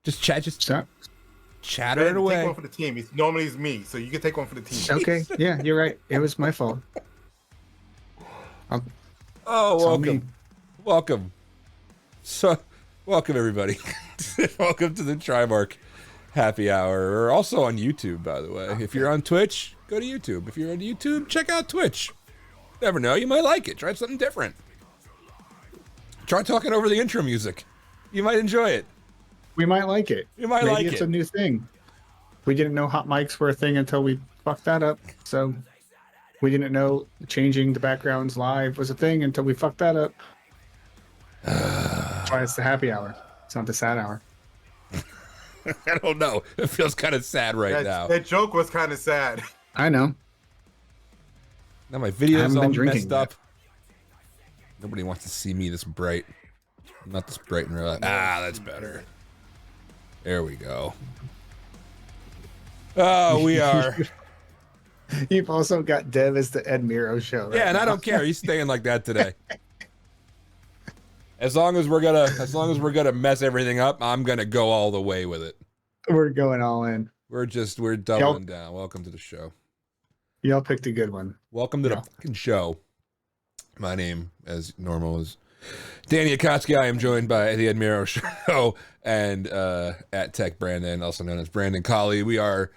Just chatter Ben, it away. Take one for the team. It's normally me, so you can take one for the team. Okay, yeah, you're right. It was my fault. Oh, It's all me. welcome. So, welcome everybody. Welcome to the Trimark Happy Hour. We're also on YouTube, by the way. If you're on Twitch, go to YouTube. If you're on YouTube, check out Twitch. Never know, you might like it. Try something different. Try talking over the intro music. You might enjoy it. We might like it. You might Maybe like it's it. a new thing. We didn't know hot mics were a thing until we fucked that up. So we didn't know changing the backgrounds live was a thing until we fucked that up. That's why it's the happy hour. It's not the sad hour. I don't know. It feels kind of sad right now. That joke was kind of sad. I know. Now my video's haven't all been drinking messed up. Nobody wants to see me this bright. I'm not this bright in real life. Ah, that's better. There we go. Oh, we are. You've also got Dev as the Ed Miro show. Right Yeah, and now. I don't care. He's staying like that today. As long as we're gonna mess everything up, I'm gonna go all the way with it. We're going all in. We're doubling down. Welcome to the show. Y'all picked a good one. Welcome to the fucking show. My name, as normal, is Danny Akatsuki. I am joined by the Ed Miro Show and at Tech Brandon, also known as Brandon Colley. We are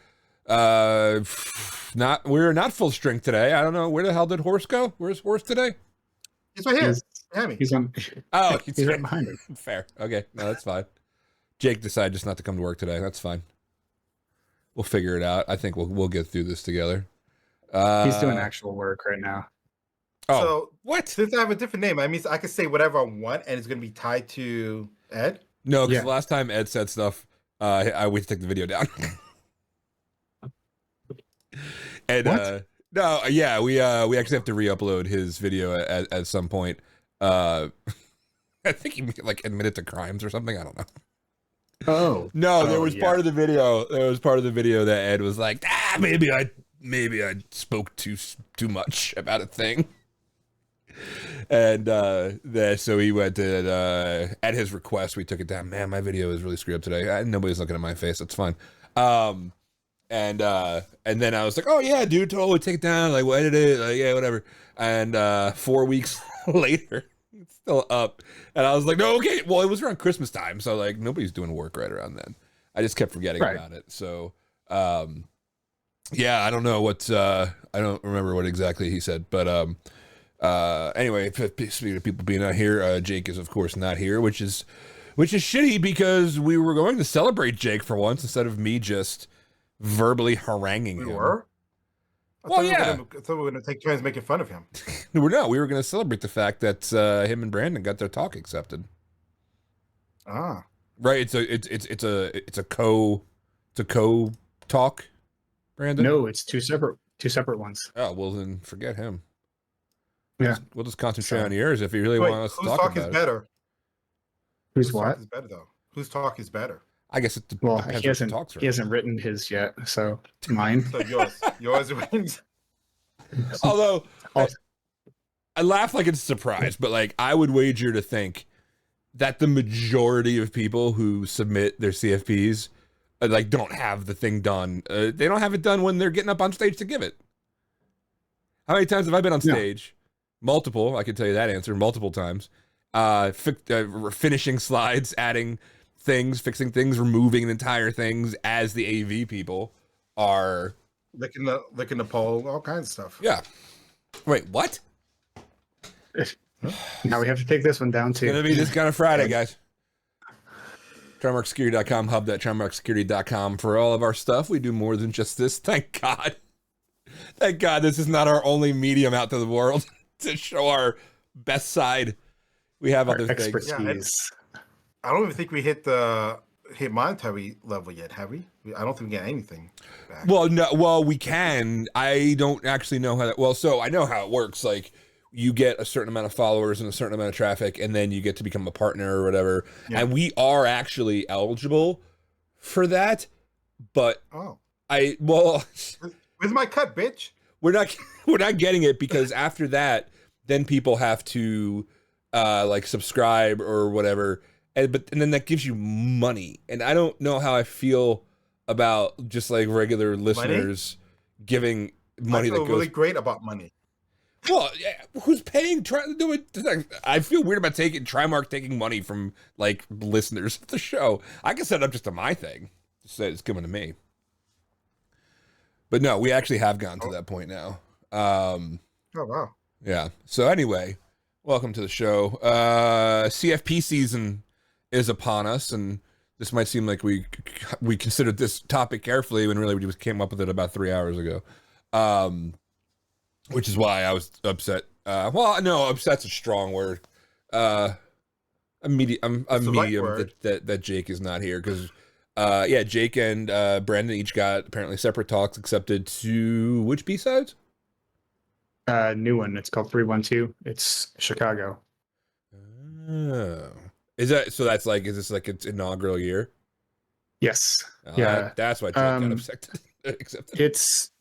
we're not full strength today. I don't know, where the hell did Horse go? Where's Horse today? He's right here. Hammy. He's on. Oh, He's right behind him. Fair. Okay, no, that's fine. Jake decided just not to come to work today. That's fine. We'll figure it out. I think we'll get through this together. He's doing actual work right now. Oh, So what? since I have a different name, I mean I can say whatever I want, and it's gonna be tied to Ed. No, because Yeah. last time Ed said stuff, I went to take the video down. And What? no, yeah, we actually have to re-upload his video at some point. I think he like admitted to crimes or something. I don't know. Oh No, there Oh, was yeah. part of the video. There was part of the video that Ed was like, maybe I spoke too much about a thing. And so he went to at his request, we took it down. Man, my video is really screwed up today. Nobody's looking at my face. It's fine. And then I was like, oh yeah, dude, totally take it down. Like, we'll edit it. Like, yeah, whatever. And 4 weeks later, it's still up. And I was like, no, okay. Well, it was around Christmas time, so like nobody's doing work right around then. I just kept forgetting Right. about it. So, yeah, I don't know what I don't remember what exactly he said, but anyway, speaking of people being not here, Jake is of course not here, which is shitty because we were going to celebrate Jake for once instead of me just verbally haranguing We him. were. Well, I yeah. thought we were gonna take turns making fun of him. We were going to celebrate the fact that him and Brandon got their talk accepted. Ah. Right? It's a co talk, Brandon. no, it's two separate ones. Oh well, then forget him. Yeah. We'll just concentrate So- on yours if you really Wait, want us to whose talk talk about is it. better? Who's Whose what? talk is better though? Whose talk is better? I guess it Well, depends he what the hasn't. talks are. He hasn't written his yet, so mine. So yours wins. Although Oh. I laugh like it's a surprise, but like I would wager to think that the majority of people who submit their CFPs like don't have the thing done. They don't have it done when they're getting up on stage to give it. How many times have I been on No. stage? Multiple. I can tell you that answer multiple times. Finishing slides, adding things, fixing things, removing entire things as the AV people are. licking the pole, all kinds of stuff. Yeah. Wait, what? Now we have to take this one down It's gonna too. be this kind of Friday, guys. TrimarkSecurity.com, hub.trimarksecurity.com for all of our stuff. We do more than just this. Thank God. Thank God this is not our only medium out to the world to show our best side. We have Our other things. expertise. I don't even think we hit monetary level yet, have we? I don't think we get anything back. Well, no, well, we can. I don't actually know how that. Well, so I know how it works. Like, you get a certain amount of followers and a certain amount of traffic, and then you get to become a partner or whatever. Yeah. And we are actually eligible for that. But Oh, where's where's my cut, bitch? we're not getting it because after that, then people have to like subscribe or whatever, and then that gives you money, and I don't know how I feel about just like regular listeners giving money I feel that goes really great about money. well, who's paying? Try to do it. I feel weird about Trimark taking money from like listeners of the show. I can set it up just to my thing. Just say it's coming to me. But no, we actually have gotten to that point now. Oh wow. Yeah. So anyway, welcome to the show. CFP season is upon us, and this might seem like we considered this topic carefully when really we just came up with it about 3 hours ago. Which is why I was upset. Well, no, upset's a strong word. I'm medium that Jake is not here because, yeah, Jake and Brandon each got apparently separate talks accepted to which B-sides? New one. It's called 312. It's Chicago. Oh. Is that so? That's like, is this like its inaugural year? Yes. Yeah. That's why Jake got accepted. It's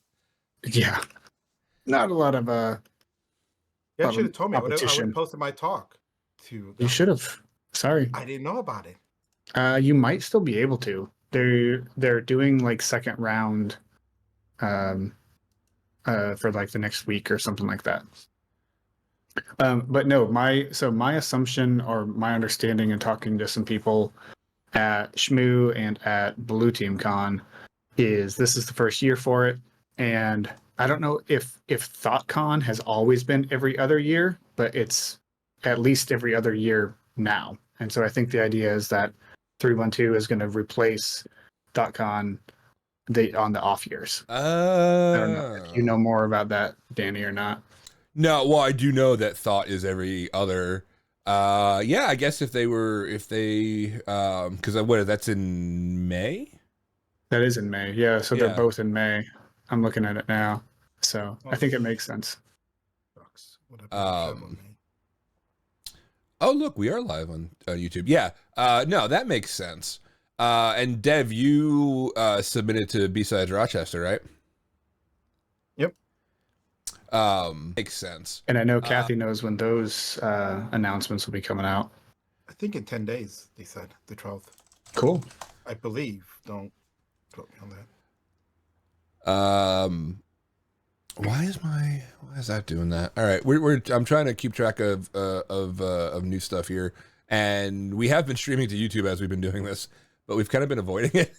not a lot of Yeah, should have told me. I would competition. have posted my talk to. You should have. Sorry. I didn't know about it. You might still be able to. They're doing like second round for like the next week or something like that. But no, my assumption or my understanding and talking to some people at Shmoo and at Blue Team Con is this is the first year for it, and I don't know if ThoughtCon has always been every other year, but it's at least every other year now. And so I think the idea is that 312 is going to replace ThoughtCon on the off years. I don't know if you know more about that, Danny, or not. No, well, I do know that Thought is every other. Yeah, I guess if they because that's in May. That is in May, yeah. So Yeah. they're both in May. I'm looking at it now, so I think it makes sense. Oh, look, we are live on YouTube. Yeah, no, that makes sense. And Dev, you submitted to B-Sides Rochester, right? Yep. Makes sense. And I know Kathy knows when those announcements will be coming out. I think in 10 days, they said, the 12th. Cool. I believe. Don't quote me on that. Why is that doing that? All right, I'm trying to keep track of new stuff here, and we have been streaming to YouTube as we've been doing this, but we've kind of been avoiding it,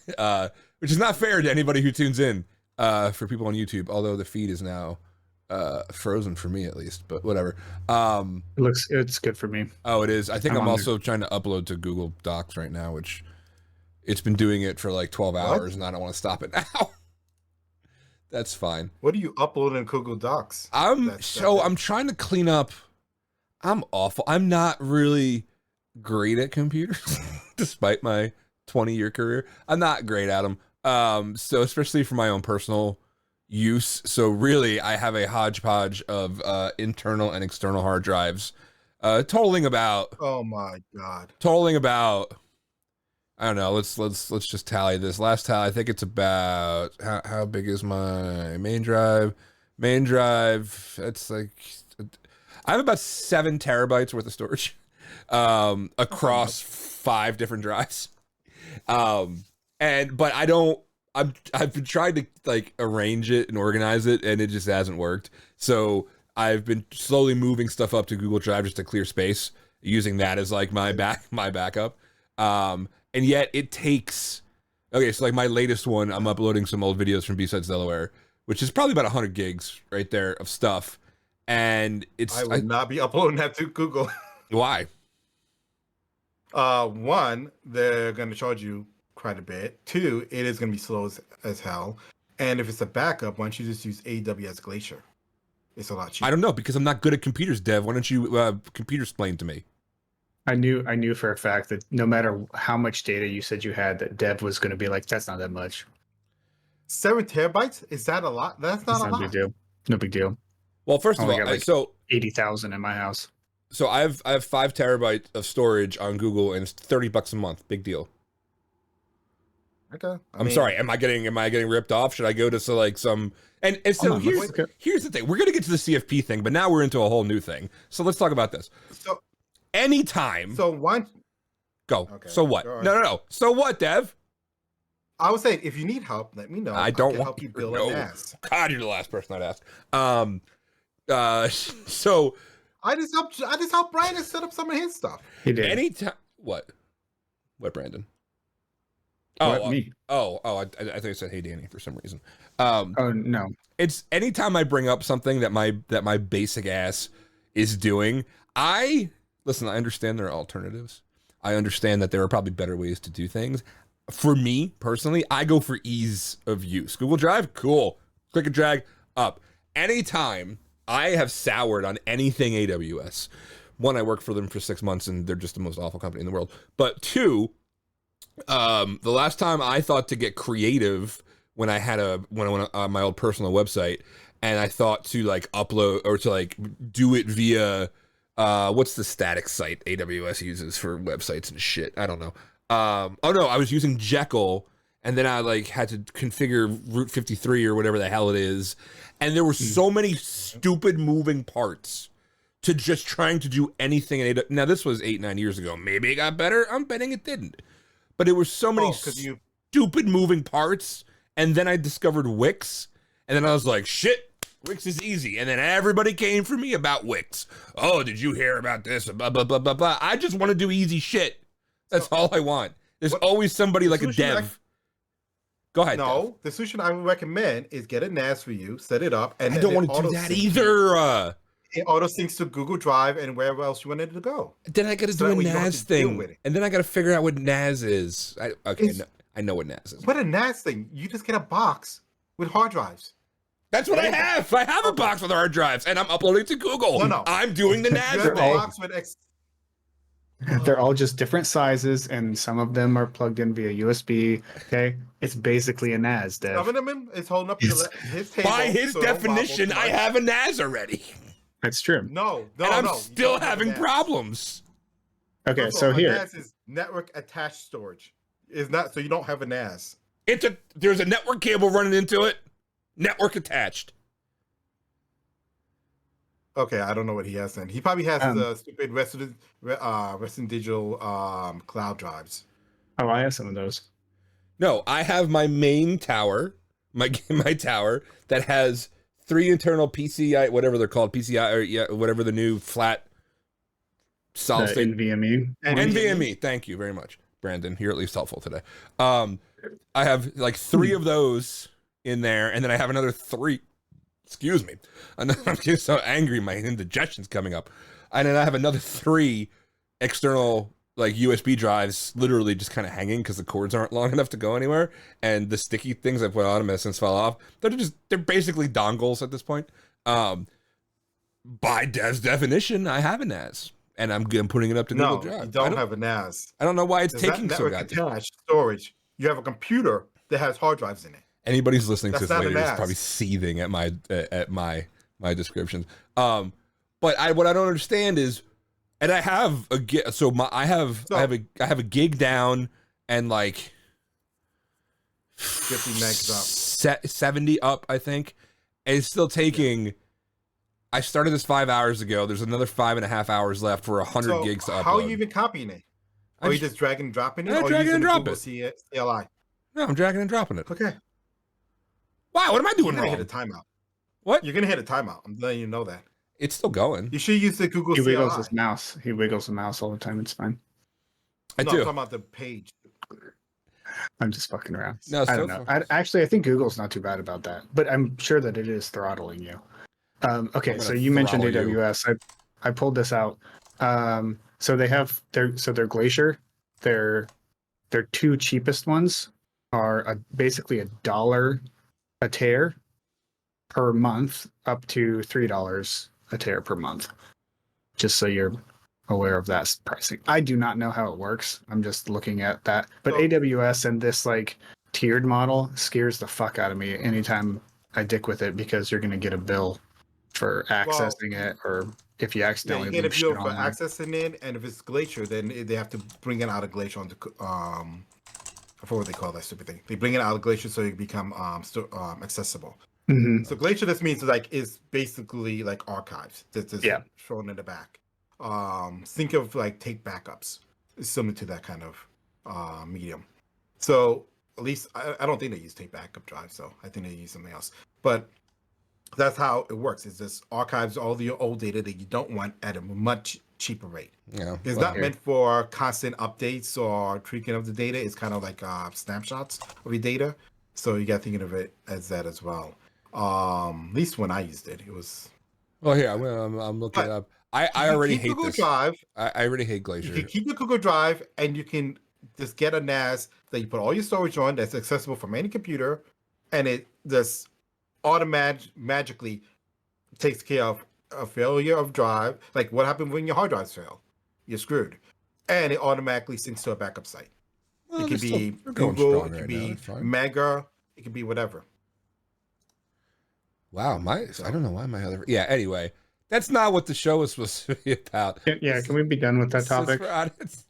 which is not fair to anybody who tunes in. For people on YouTube, although the feed is now frozen for me at least, but whatever. It's good for me. Oh, it is. I think I'm also trying to upload to Google Docs right now, which it's been doing it for like 12 hours, and I don't want to stop it now. That's fine. What do you upload in Google Docs? I'm trying to clean up. I'm awful. I'm not really great at computers, despite my 20-year career. I'm not great at them. So especially for my own personal use. So really, I have a hodgepodge of internal and external hard drives, totaling about. Oh my god. Totaling about. I don't know. Let's just tally this. Last tally, I think it's about how big is my main drive? Main drive. It's like I have about 7 terabytes worth of storage, across 5 different drives. But I've been trying to like arrange it and organize it, and it just hasn't worked. So I've been slowly moving stuff up to Google Drive just to clear space, using that as like my backup. And yet it takes, okay, so like my latest one, I'm uploading some old videos from B-Sides Delaware, which is probably about 100 gigs right there of stuff. And I would not be uploading that to Google. Why? One, they're going to charge you quite a bit. 2, it is going to be slow as hell. And if it's a backup, why don't you just use AWS Glacier? It's a lot cheaper. I don't know, because I'm not good at computers, Dev. Why don't you computer explain to me? I knew for a fact that no matter how much data you said you had, that Dev was going to be like, that's not that much. 7 terabytes? Is that a lot? That's not a lot. Big deal. No big deal. Well, first of all, got like so 80,000 in my house. So I have 5 terabytes of storage on Google, and it's $30 a month. Big deal. Okay. I'm sorry. Am I getting ripped off? Should I go to some? And so here's the thing. We're gonna get to the CFP thing, but now we're into a whole new thing. So let's talk about this. So anytime. So why? Go. Okay, So what? go on. No. So what, Dev? I was saying, if you need help, let me know. I don't can want help you build no. a NAS. God, you're the last person I'd ask. So I just helped Brandon set up some of his stuff. He did. anytime, what, Brandon? What, me? I think I said, hey, Danny, for some reason. Oh no. It's anytime I bring up something that my basic ass is doing. I understand there are alternatives. I understand that there are probably better ways to do things. For me personally, I go for ease of use. Google Drive, cool. Click and drag up. Anytime I have soured on anything AWS, one, I worked for them for 6 months and they're just the most awful company in the world. But two, the last time I thought to get creative when I had my old personal website, and I thought to like upload or to like do it via what's the static site AWS uses for websites and shit? I don't know. I was using Jekyll, and then I like had to configure Route 53 or whatever the hell it is, and there were so many stupid moving parts to just trying to do anything in AWS. Now this was 8-9 years ago. Maybe it got better. I'm betting it didn't. But there were so many stupid moving parts, and then I discovered Wix, and then I was like, shit, Wix is easy. And then everybody came for me about Wix. Oh, did you hear about this? Blah, blah, blah, blah, blah. I just want to do easy shit. That's all I want. There's always somebody like a dev. Go ahead. No, Dev. the solution I would recommend is get a NAS for you, set it up, and I don't want to do that either. It auto syncs to Google Drive and wherever else you want it to go. Then I got to do a NAS thing, and then I got to figure out what NAS is. I know what NAS is. What a NAS thing! You just get a box with hard drives. That's what I have. I have a box with hard drives, and I'm uploading to Google. No. I'm doing the NAS thing. They're all just different sizes, and some of them are plugged in via USB. Okay, it's basically a NAS, Dev. Some of them is holding up his table. By his definition, I have a NAS already. That's true. No, and I'm still having problems. Okay, so here, NAS is network attached storage. Is not so you don't have a NAS. There's a network cable running into it. Network attached. Okay, I don't know what he has then. He probably has the stupid Western Digital cloud drives. Oh, I have some of those. No, I have my main tower, my tower that has 3 internal PCI, whatever they're called, PCI or whatever the new flat solid state NVMe. NVMe. Thank you very much, Brandon. You're at least helpful today. I have like 3 of those in there, and then I have another 3. Excuse me. I'm getting so angry. My indigestion's coming up. And then I have another 3 external like USB drives literally just kind of hanging because the cords aren't long enough to go anywhere. And the sticky things I put on them have since fell off. They're basically dongles at this point. By Dev's definition, I have a NAS. And I'm putting it up to Google Drive. You don't have a NAS. I don't know why it's taking so goddamn. Attached storage. You have a computer that has hard drives in it. Anybody's listening to this later is probably seething at my descriptions. But what I don't understand is, and I have I have a gig down and like 50 megs up, 70 up, I think, and it's still taking. I started this 5 hours ago. There's another 5.5 hours left for 100 gigs to upload. How are you even copying it? Are you just dragging and dropping it? Yeah, dragging and dropping it. CLI. No, I'm dragging and dropping it. Okay. Wow, what am I doing wrong? You're gonna hit a timeout. What? You're gonna hit a timeout. I'm letting you know that. It's still going. You should use the Google CLI. He wiggles his mouse. He wiggles the mouse all the time. It's fine. I do. I'm talking about the page. I'm just fucking around. No, I don't know. I think Google's not too bad about that, but I'm sure that it is throttling you. Okay, so you mentioned AWS. I pulled this out. So they have their Glacier. Their 2 cheapest ones are basically $1 a tear per month, up to $3 a tear per month. Just so you're aware of that pricing. I do not know how it works. I'm just looking at that. But AWS and this like tiered model scares the fuck out of me anytime I dick with it, because you're gonna get a bill for accessing it, or if you accidentally you get a bill for accessing it, and if it's Glacier, then they have to bring it out of Glacier onto I forget what they call that stupid thing. They bring it out of Glacier so it become accessible. Mm-hmm. So Glacier just means like is basically like archives that's just thrown in the back. Think of like take backups. similar to that kind of medium. So at least I don't think they use tape backup drive, so I think they use something else. But that's how it works. It's just archives all the old data that you don't want at a much cheaper rate. Yeah, It's well, not meant for constant updates or tweaking of the data. It's kind of like snapshots of your data. So you got thinking of it as that as well. At least when I used it, it was. well, here I'm looking it But up. I You already keep hate Google this. Drive. I already hate You Glacier. can keep your Google Drive, and you can just get a NAS that you put all your storage on that's accessible from any computer, and it just magically takes care of a failure of drive. Like what happened when your hard drives fail? You're screwed. And it automatically syncs to a backup site. Well, It could be they're going Google, strong it could right now. be That's fine. Mega, it could be whatever. Wow, I don't know why my other anyway, that's not what the show was supposed to be about. Yeah, can we be done with that This is topic? for audience.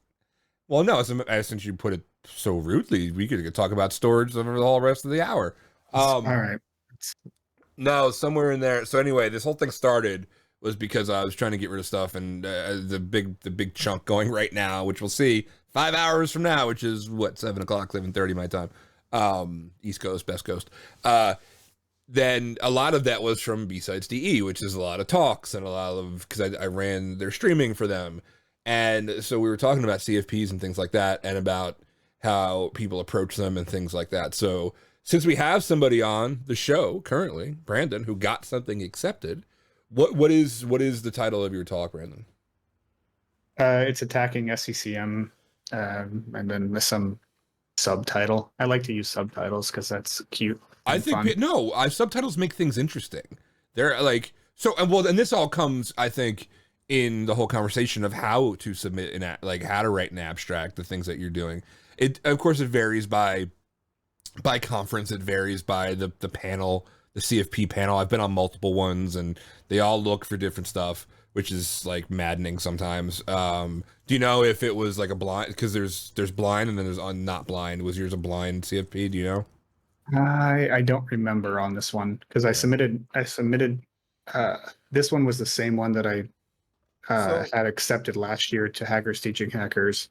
Well, no, since you put it so rudely, we could talk about storage over the whole rest of the hour. All right. No, somewhere in there. So anyway, this whole thing started was because I was trying to get rid of stuff, and the big chunk going right now, which we'll see 5 hours from now, which is what 7 o'clock, 7:30 my time, East Coast, Best Coast. Then a lot of that was from B-Sides DE, which is a lot of talks and a lot of, because I ran their streaming for them. And so we were talking about CFPs and things like that, and about how people approach them and things like that. So since we have somebody on the show currently, Brandon, who got something accepted, what is the title of your talk, Brandon? It's attacking SCCM, and then some subtitle. I like to use subtitles because that's cute. I think subtitles make things interesting. They're like and this all comes, I think, in the whole conversation of how to submit how to write an abstract, the things that you're doing. It of course it varies by conference. It varies by the panel, the CFP panel. I've been on multiple ones, and they all look for different stuff, which is like maddening sometimes. Do you know if it was like a blind? Because there's blind and then there's not blind. Was yours a blind CFP? Do you know? I don't remember on this one because I submitted this one was the same one that I had accepted last year to Hackers Teaching Hackers,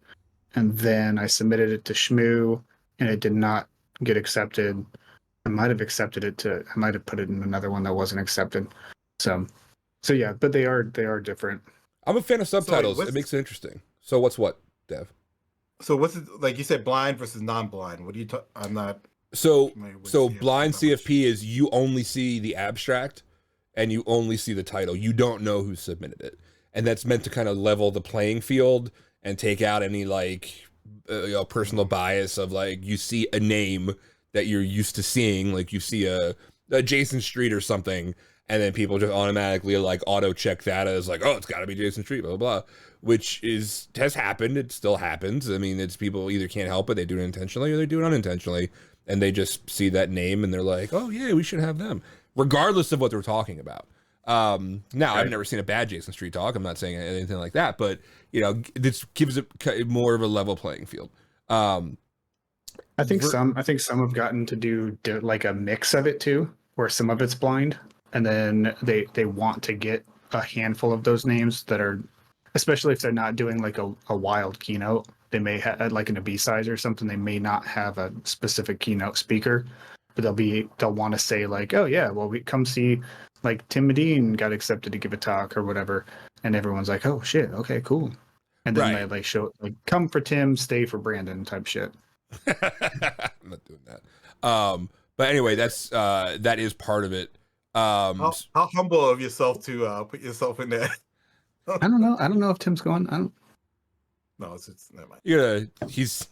and then I submitted it to Shmoo, and it did not get accepted. I might have put it in another one that wasn't accepted. So yeah, but they are different. I'm a fan of subtitles. It makes it interesting. So what's what, Dev? So what's it, like you said, blind versus non-blind? What do you? I'm not. So CFP blind that CFP is you only see the abstract and you only see the title. You don't know who submitted it. And that's meant to kind of level the playing field and take out any personal bias of you see a name that you're used to seeing, like you see a Jason Street or something, and then people just automatically auto check that as it's got to be Jason Street, blah, blah, blah, which has happened. It still happens. I mean, it's people either can't help it, they do it intentionally, or they do it unintentionally, and they just see that name and they're like, oh yeah, we should have them, regardless of what they're talking about. Now right. I've never seen a bad Jason Street talk. I'm not saying anything like that, but this gives it more of a level playing field. I think some have gotten to do like a mix of it too, where some of it's blind, and then they want to get a handful of those names that are, especially if they're not doing like a wild keynote. They may have like in a B-sides or something. They may not have a specific keynote speaker, but they'll want to say like, oh yeah, well we come see like Tim Medine got accepted to give a talk or whatever, and everyone's like, oh shit, okay, cool, and then they show come for Tim, stay for Brandon type shit. I'm not doing that. But anyway, that is part of it. How humble of yourself to put yourself in there. I don't know if Tim's going. No, it's never mind. He's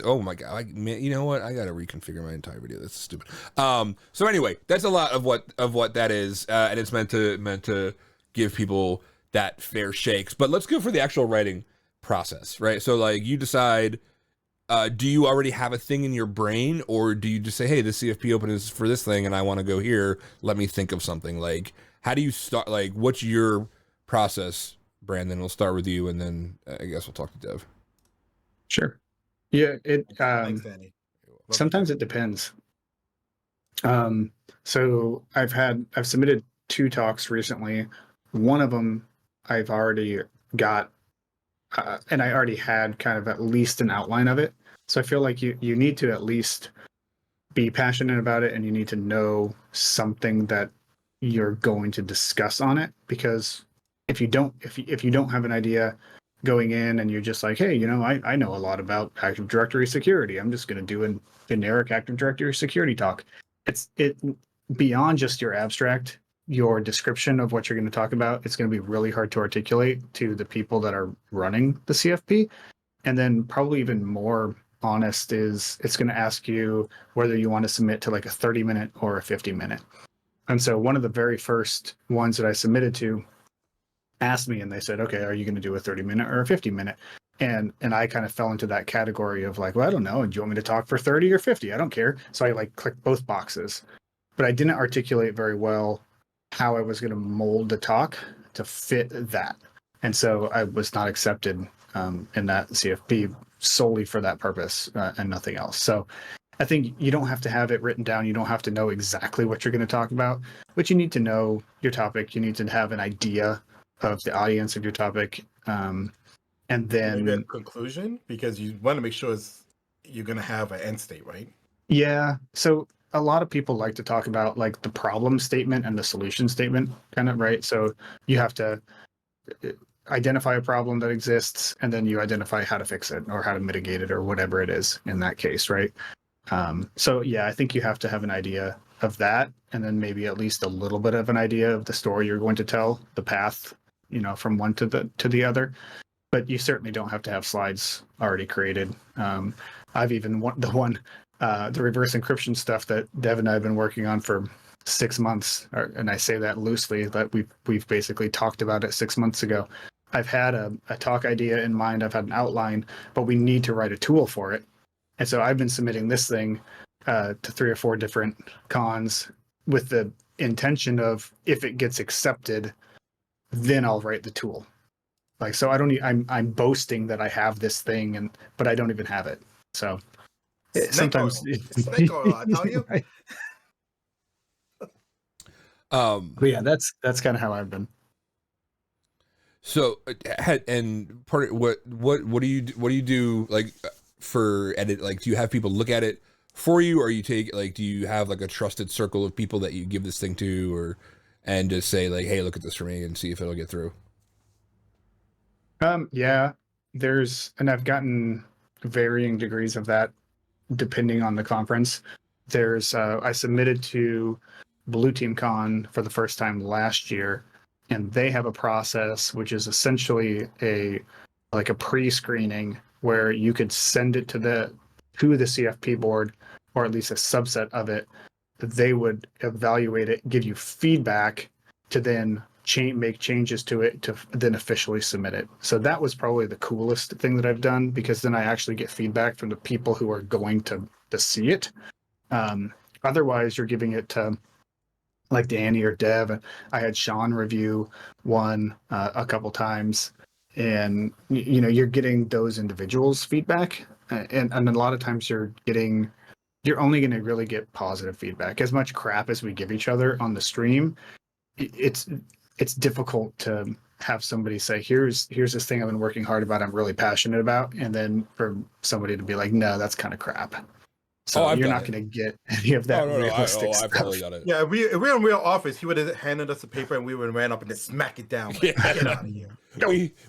oh my god, man, you know what? I gotta reconfigure my entire video. That's stupid. So anyway, that's a lot of what that is, and it's meant to give people that fair shakes. But let's go for the actual writing process, right? So you decide, do you already have a thing in your brain, or do you just say, hey, the CFP open is for this thing and I want to go here, let me think of something? How do you start? What's your process, Brandon? We'll start with you, and then I guess we'll talk to Dev. Sure. Yeah, Thanks, Danny. Sometimes it depends. So I've submitted 2 talks recently. One of them I've already got and I already had kind of at least an outline of it. So I feel like you need to at least be passionate about it, and you need to know something that you're going to discuss on it. Because if you don't have an idea going in and you're just like, hey, I know a lot about Active Directory security, I'm just going to do a generic Active Directory security talk. It beyond just your abstract, your description of what you're going to talk about, it's going to be really hard to articulate to the people that are running the CFP. And then probably even more honest is it's going to ask you whether you want to submit to like a 30-minute or a 50-minute. And so one of the very first ones that I submitted to asked me, and they said, okay, are you going to do a 30-minute or a 50-minute? And I kind of fell into that category of like, well, I don't know. And do you want me to talk for 30 or 50? I don't care. So I like clicked both boxes, but I didn't articulate very well how I was going to mold the talk to fit that. And so I was not accepted in that CFP solely for that purpose and nothing else. So I think you don't have to have it written down. You don't have to know exactly what you're going to talk about, but you need to know your topic. You need to have an idea of the audience of your topic. And then maybe a conclusion, because you want to make sure you're going to have an end state, right? Yeah. So a lot of people like to talk about like the problem statement and the solution statement, kind of, right? So you have to identify a problem that exists, and then you identify how to fix it or how to mitigate it or whatever it is in that case, right? So yeah, I think you have to have an idea of that, and then maybe at least a little bit of an idea of the story you're going to tell, the path, from one to the other. But you certainly don't have to have slides already created. I've even the reverse encryption stuff that Dev and I have been working on for 6 months, and I say that loosely, that we've basically talked about it 6 months ago. I've had a talk idea in mind. I've had an outline, but we need to write a tool for it. And so I've been submitting this thing to 3 or 4 different cons with the intention of, if it gets accepted, then I'll write the tool. Like, so I'm boasting that I have this thing, but I don't even have it. So sometimes snake oil, I tell you. But yeah, that's kind of how I've been. So, and part of what do you do like for edit? Like, do you have people look at it for you, or do you have like a trusted circle of people that you give this thing to, and just say like, hey, look at this for me and see if it'll get through? Yeah, and I've gotten varying degrees of that depending on the conference. I submitted to Blue Team Con for the first time last year, and they have a process which is essentially a pre-screening where you could send it to the CFP board, or at least a subset of it. They would evaluate it, give you feedback to then make changes to it to then officially submit it. So that was probably the coolest thing that I've done, because then I actually get feedback from the people who are going to see it. Otherwise, you're giving it to like Danny or Dev. I had Sean review one a couple times, and you're getting those individuals' feedback, and a lot of times you're only going to really get positive feedback. As much crap as we give each other on the stream, it's difficult to have somebody say, here's this thing I've been working hard about, I'm really passionate about, and then for somebody to be like, no, that's kind of crap. So you're not going to get any of that realistic stuff. I've totally done it. Yeah, if we were in real office, he would have handed us a paper and we would have ran up and just smack it down. Like, get out of here.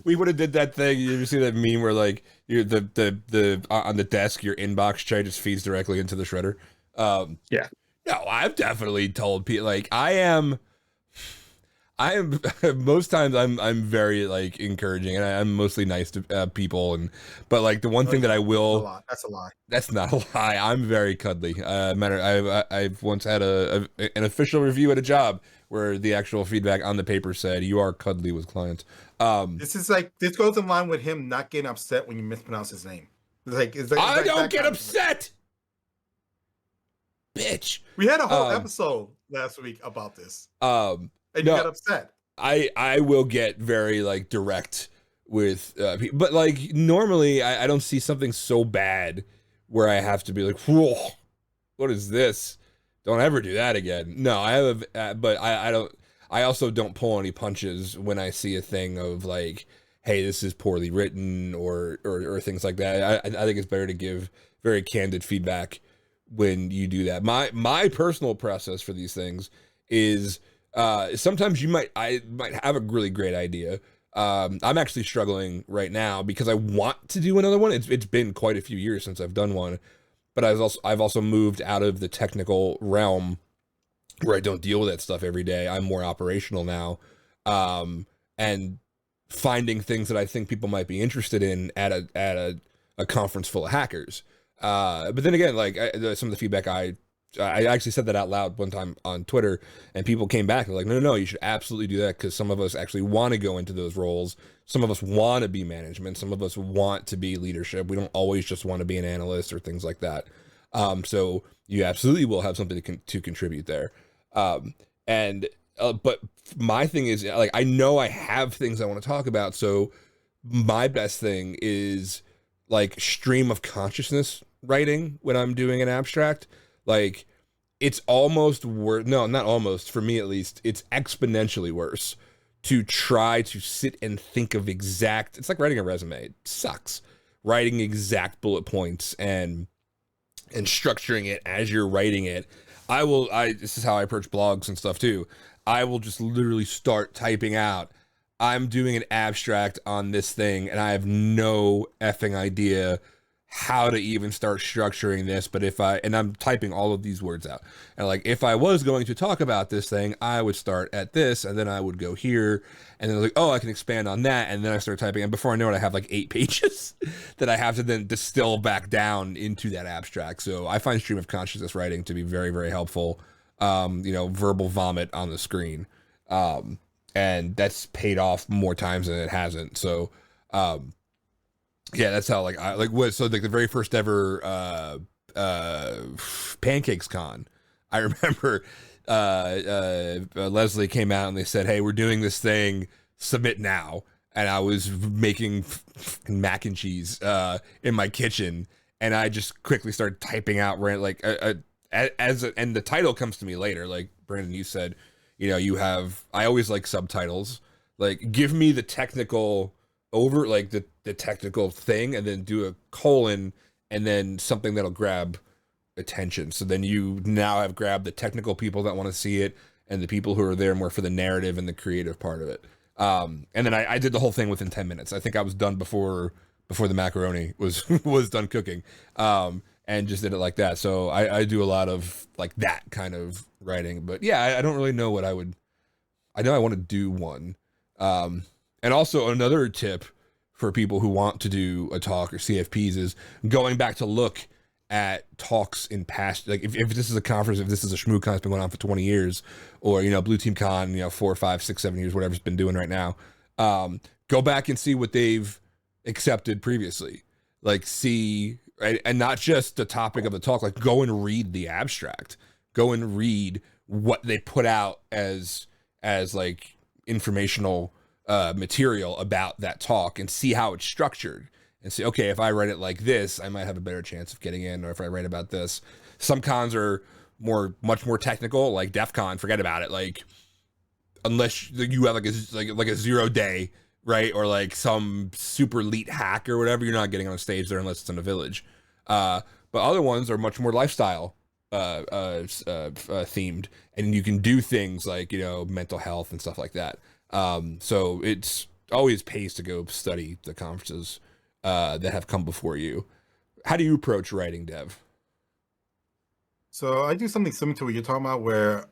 We would have did that thing. You ever see that meme where like you're the on the desk, your inbox tray just feeds directly into the shredder? Yeah. No, I've definitely told people, like, I am most times I'm very like encouraging, and I'm mostly nice to people, but like the one thing that I will, that's a lie. That's not a lie. I'm very cuddly. I've once had an official review at a job where the actual feedback on the paper said, you are cuddly with clients. This goes in line with him not getting upset when you mispronounce his name. I don't get upset, bitch. We had a whole episode last week about this. And you got upset. I will get very like direct with people, but like normally I don't see something so bad where I have to be like, whoa, what is this? Don't ever do that again. No, I have, but I don't. I also don't pull any punches when I see a thing of like, hey, this is poorly written or things like that. I think it's better to give very candid feedback when you do that. My personal process for these things is sometimes I might have a really great idea. I'm actually struggling right now because I want to do another one. It's been quite a few years since I've done one, but I've also moved out of the technical realm where I don't deal with that stuff every day. I'm more operational now, and finding things that I think people might be interested in at a conference full of hackers. But then again, like some of the feedback I actually said that out loud one time on Twitter, and people came back and were like, no, you should absolutely do that, because some of us actually want to go into those roles. Some of us want to be management. Some of us want to be leadership. We don't always just want to be an analyst or things like that. So you absolutely will have something to contribute there. But my thing is, like, I know I have things I want to talk about. So my best thing is like stream of consciousness writing when I'm doing an abstract. Like, it's almost worse. No, not almost. For me, at least, it's exponentially worse to try to sit and think of exact. It's like writing a resume. It sucks. Writing exact bullet points and structuring it as you're writing it. This is how I approach blogs and stuff too. I will just literally start typing out, I'm doing an abstract on this thing, and I have no effing idea how to even start structuring this. But I'm typing all of these words out, and like, if I was going to talk about this thing, I would start at this, and then I would go here, and then like, oh, I can expand on that, and then I start typing, and before I know it, I have like 8 pages that I have to then distill back down into that abstract. So I find stream of consciousness writing to be very, very helpful. Verbal vomit on the screen, and that's paid off more times than it hasn't. So yeah, that's how the very first ever Pancakes Con, I remember Leslie came out and they said, hey, we're doing this thing, submit now. And I was making mac and cheese in my kitchen, and I just quickly started typing out and the title comes to me later. Like Brandon, you said, I always like subtitles. Like, give me the technical the technical thing, and then do a colon, and then something that'll grab attention. So then you now have grabbed the technical people that want to see it, and the people who are there more for the narrative and the creative part of it. And then I did the whole thing within 10 minutes. I think I was done before the macaroni was done cooking. And just did it like that. So I do a lot of like that kind of writing. But yeah, I don't really know what I know I want to do one. And also another tip for people who want to do a talk or CFPs is going back to look at talks in past, like if this is a conference, if this is a Shmoo Con that's been going on for 20 years, or, Blue Team Con, 4, 5, 6, 7 years, whatever it's been doing right now, go back and see what they've accepted previously. Like, see, right? And not just the topic of the talk, like go and read the abstract, go and read what they put out as like informational material about that talk, and see how it's structured, and say, okay, if I write it like this, I might have a better chance of getting in. Or if I write about this, some cons are much more technical, like DEF CON, forget about it. Like, unless you have like a 0 day, right? Or like some super elite hack or whatever, you're not getting on stage there unless it's in a village. But other ones are much more lifestyle themed, and you can do things like, mental health and stuff like that. So it's always pays to go study the conferences that have come before you. How do you approach writing, Dev? So I do something similar to what you're talking about, where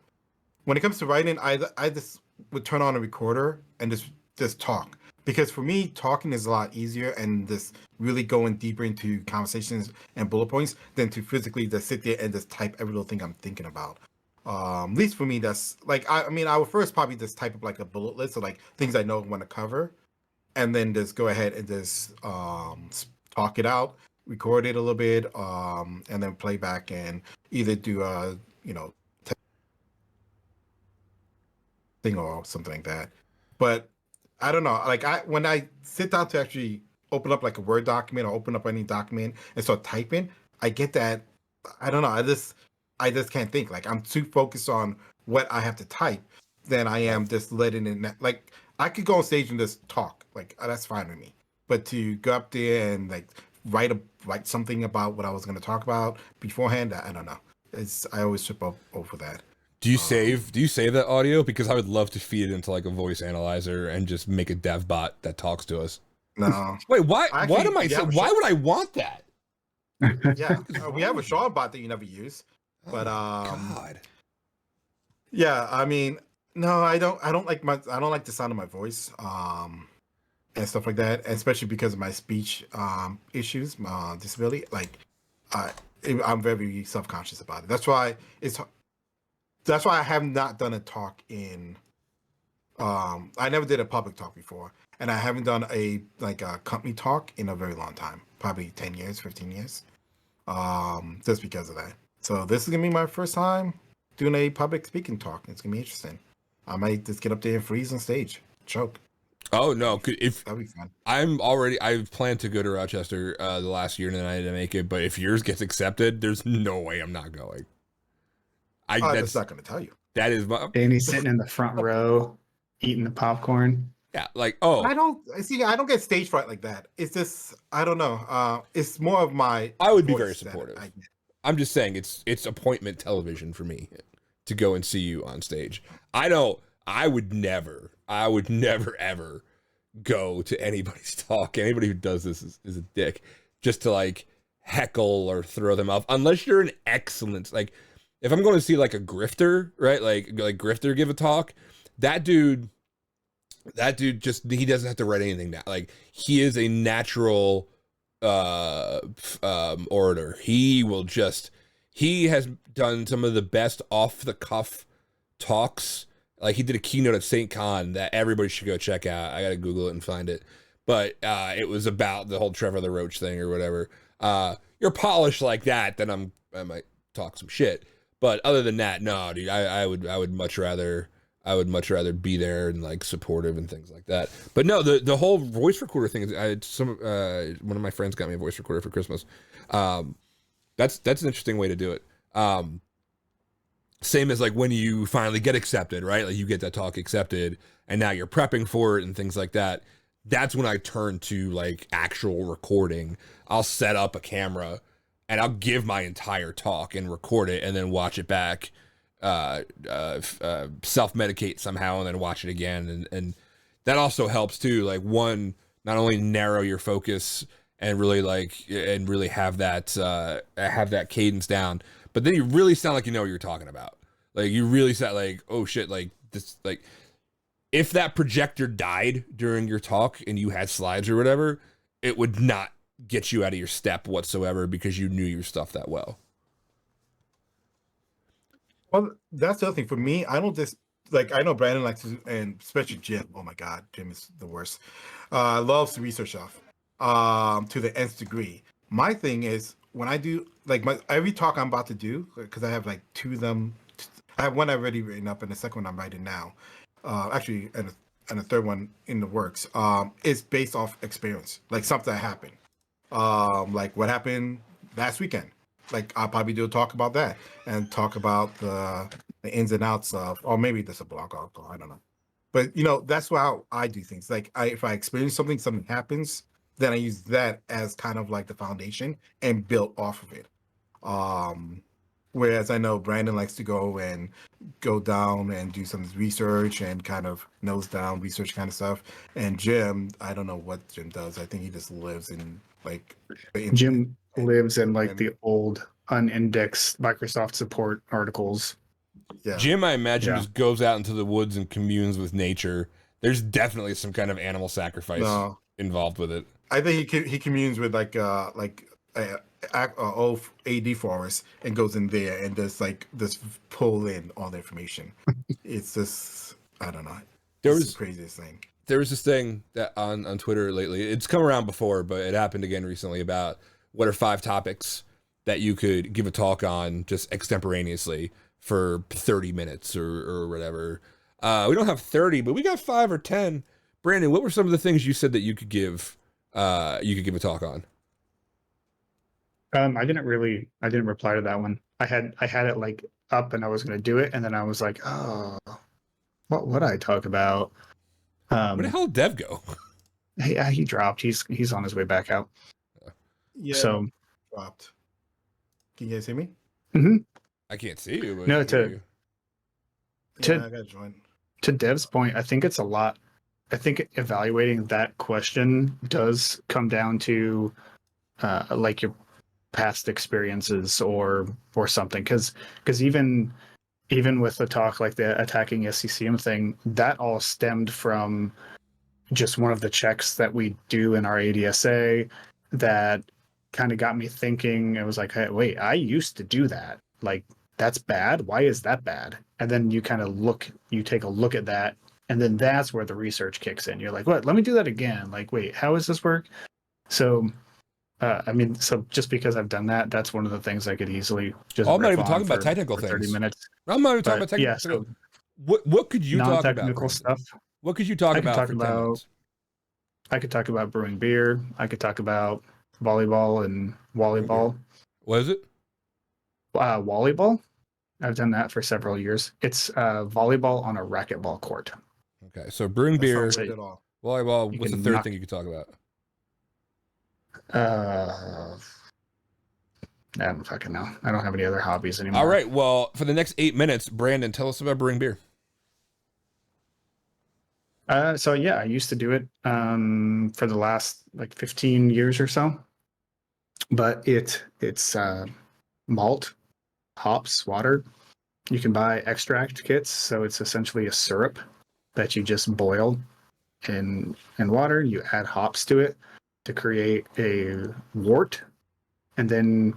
when it comes to writing, I just would turn on a recorder and just talk. Because for me, talking is a lot easier, and just really going deeper into conversations and bullet points than to physically just sit there and just type every little thing I'm thinking about. At least for me, that's like, I would first probably just type up like a bullet list of like things I know I want to cover, and then just go ahead and just talk it out, record it a little bit, and then play back and either do a thing or something like that. But I don't know, like when I sit down to actually open up like a Word document or open up any document and start typing, I get that, I don't know, I just can't think. Like, I'm too focused on what I have to type than I am just letting it, like, I could go on stage and just talk, like that's fine with me. But to go up there and like write something about what I was going to talk about beforehand, I don't know. I always trip up over that. Do you save that audio? Because I would love to feed it into like a voice analyzer and just make a dev bot that talks to us. No. Wait, why? Actually, What am I? Why would I want that? Yeah, we have a Sean bot that you never use, but God. yeah, I mean, no, I don't like the sound of my voice, and stuff like that, especially because of my speech issues, disability. Like, I'm very self-conscious about it. That's why I have not done a talk in. I never did a public talk before, and I haven't done a company talk in a very long time, probably 10 years, 15 years, just because of that. So this is gonna be my first time doing a public speaking talk. It's gonna be interesting. I might just get up there and freeze on stage, choke. Oh no! That'd be fun. I've planned to go to Rochester the last year and then I didn't make it. But if yours gets accepted, there's no way I'm not going. That's not gonna tell you. That is my. Danny's sitting in the front row, eating the popcorn. Yeah, like I don't get stage fright like that. It's just I don't know. It's more of my. I would be very supportive. I'm just saying it's appointment television for me to go and see you on stage. I would never ever go to anybody's talk. Anybody who does this is a dick, just to like heckle or throw them off. Unless you're an excellent, like if I'm going to see like a grifter, right? Like grifter give a talk, that dude just, he doesn't have to write anything down. Like he is a natural orator. He has done some of the best off the cuff talks. Like he did a keynote at St. Con that everybody should go check out. I gotta Google it and find it. But it was about the whole Trevor the Roach thing or whatever. You're polished like that, then I might talk some shit. But other than that, no, dude, I would much rather be there and like supportive and things like that. But no, the whole voice recorder thing is one of my friends got me a voice recorder for Christmas. That's an interesting way to do it. Same as like when you finally get accepted, right? Like you get that talk accepted and now you're prepping for it and things like that. That's when I turn to like actual recording. I'll set up a camera and I'll give my entire talk and record it and then watch it back, self-medicate somehow and then watch it again. And that also helps too. Like one, not only narrow your focus and really have that cadence down, but then you really sound like you know what you're talking about. Like you really sound like, oh shit, like this, like if that projector died during your talk and you had slides or whatever, it would not get you out of your step whatsoever because you knew your stuff that well. Well, that's the other thing for me. I don't just like, I know Brandon likes to, and especially Jim. Oh my God, Jim is the worst. Loves to research stuff to the nth degree. My thing is when I do like every talk I'm about to do, because I have like two of them. I have one already written up and the second one I'm writing now. Actually, and a third one in the works. Is based off experience, like something that happened. Like what happened last weekend. Like I'll probably do a talk about that and talk about the ins and outs of, or maybe there's a blog article, I don't know. But you know, that's how I do things. Like if I experience something happens, then I use that as kind of like the foundation and build off of it. Whereas I know Brandon likes to go down and do some research and kind of nose down research kind of stuff. And Jim, I don't know what Jim does. I think he just lives in like Jim lives in like the old unindexed Microsoft support articles. Yeah. Jim, I imagine, just goes out into the woods and communes with nature. There's definitely some kind of animal sacrifice involved with it. I think he communes with like old AD forest and goes in there and just pull in all the information. It's just, I don't know. It's the craziest thing. There was this thing that on Twitter lately. It's come around before, but it happened again recently about what are 5 topics that you could give a talk on just extemporaneously for 30 minutes or whatever. We don't have 30, but we got 5 or 10. Brandon, what were some of the things you said that you could give a talk on? I didn't reply to that one. I had it like up and I was going to do it. And then I was like, oh, what would I talk about? Where the hell did Dev go? He dropped. He's on his way back out. Yeah, So dropped. Can you guys hear me? I can't see you. But No, I can hear you. To- Yeah, I gotta join. to Dev's point, I think it's a lot. I think evaluating that question does come down to like your past experiences or something, because even with the talk like the attacking SCCM thing, that all stemmed from just one of the checks that we do in our ADSA that kind of got me thinking. It was like, hey, wait, I used to do that. Like, that's bad. Why is that bad? And then you kind of take a look at that. And then that's where the research kicks in. You're like, what? Let me do that again. Like, wait, how does this work? So, I mean, so just because I've done that, that's one of the things I could easily just. I'm not riff even on talking about for technical 30 things. minutes. I'm not even talking But about yeah, technical. so What could you talk about? non-technical Brandon? stuff. What could you talk I could about talk for 10 about- minutes? I could talk about brewing beer. I could talk about volleyball and volleyball. What is it? Volleyball. I've done that for several years. It's volleyball on a racquetball court. Okay, so brewing That's beer, not weird at all. volleyball. You What's the can third knock- thing you could talk about? I don't fucking know. I don't have any other hobbies anymore. All right. Well, for the next 8 minutes, Brandon, tell us about brewing beer. So yeah, I used to do it for the last like 15 years or so. But it's malt, hops, water. You can buy extract kits, so it's essentially a syrup that you just boil in water. You add hops to it to create a wort, and then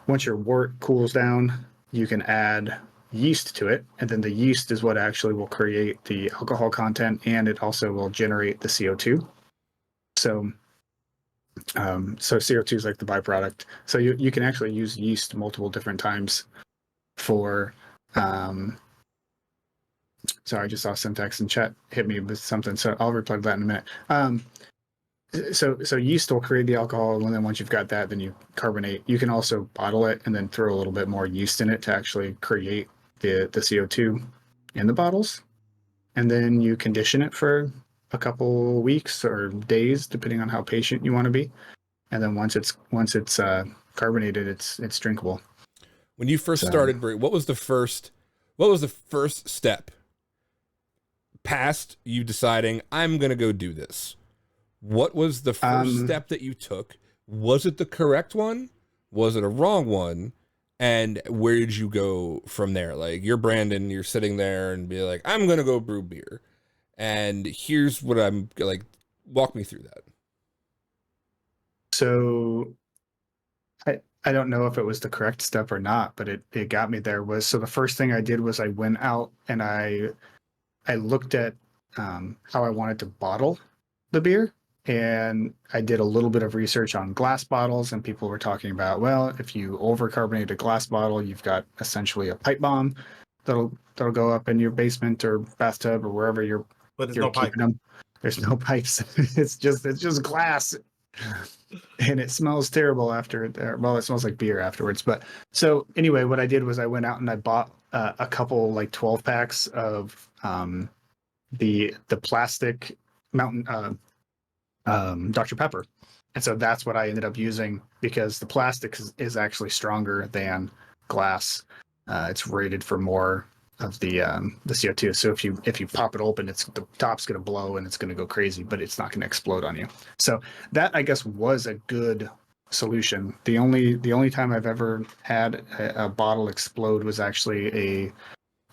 once your wort cools down, you can add yeast to it, and then the yeast is what actually will create the alcohol content, and it also will generate the CO2. So CO2 is like the byproduct. So you can actually use yeast multiple different times for sorry, I just saw Syntax in chat hit me with something, so I'll reply to that in a minute. So yeast will create the alcohol, and then once you've got that, then you carbonate. You can also bottle it and then throw a little bit more yeast in it to actually create the CO2 in the bottles, and then you condition it for a couple weeks or days, depending on how patient you want to be. And then once it's carbonated, it's drinkable. When you first started brewing, what was the first step past you deciding I'm going to go do this? What was the first step that you took? Was it the correct one? Was it a wrong one? And where did you go from there? Like, you're Brandon, you're sitting there and be like, I'm going to go brew beer. And here's what I'm like, walk me through that. So I don't know if it was the correct step or not, but it got me there. So the first thing I did was I went out and I looked at how I wanted to bottle the beer. And I did a little bit of research on glass bottles, and people were talking about, well, if you overcarbonate a glass bottle, you've got essentially a pipe bomb that'll go up in your basement or bathtub or wherever you're no pipe. keeping them. There's no pipes. it's just glass, and it smells terrible after. Well, it smells like beer afterwards. But so anyway, what I did was I went out and I bought a couple like 12 packs of the plastic mountain. Dr. Pepper. And so that's what I ended up using, because the plastic is actually stronger than glass. It's rated for more of the CO2. So if you pop it open, the top's going to blow and it's going to go crazy, but it's not going to explode on you. So that, I guess, was a good solution. The only time I've ever had a bottle explode was actually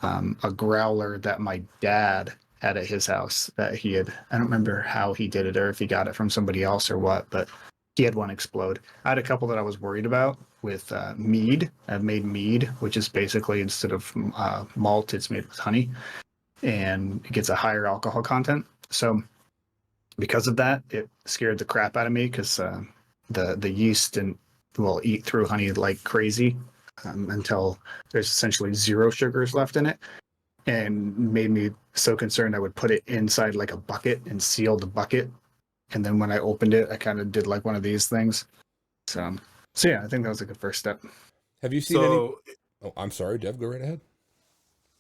a growler that my dad had at his house that I don't remember how he did it or if he got it from somebody else or what, but he had one explode. I had a couple that I was worried about with mead. I've made mead, which is basically, instead of malt, it's made with honey, and it gets a higher alcohol content. So because of that, it scared the crap out of me, because the yeast will eat through honey like crazy until there's essentially zero sugars left in it, and made me so concerned I would put it inside like a bucket and seal the bucket. And then when I opened it, I kind of did like one of these things. So yeah, I think that was a good first step. Have you seen any? Oh, I'm sorry, Dev, go right ahead.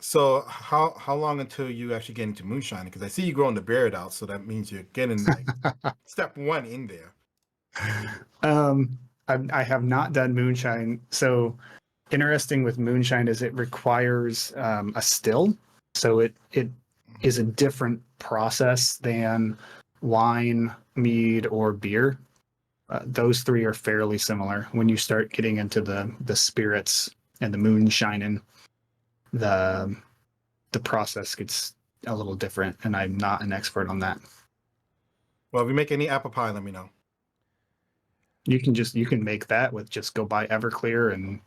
So how long until you actually get into moonshine? Because I see you growing the beard out, so that means you're getting like step one in there. I have not done moonshine. So interesting with moonshine is it requires a still. So it is a different process than wine, mead, or beer. Those three are fairly similar. When you start getting into the spirits and the moonshining, the process gets a little different, and I'm not an expert on that. Well, if we make any apple pie, let me know. You can make that with just go buy Everclear and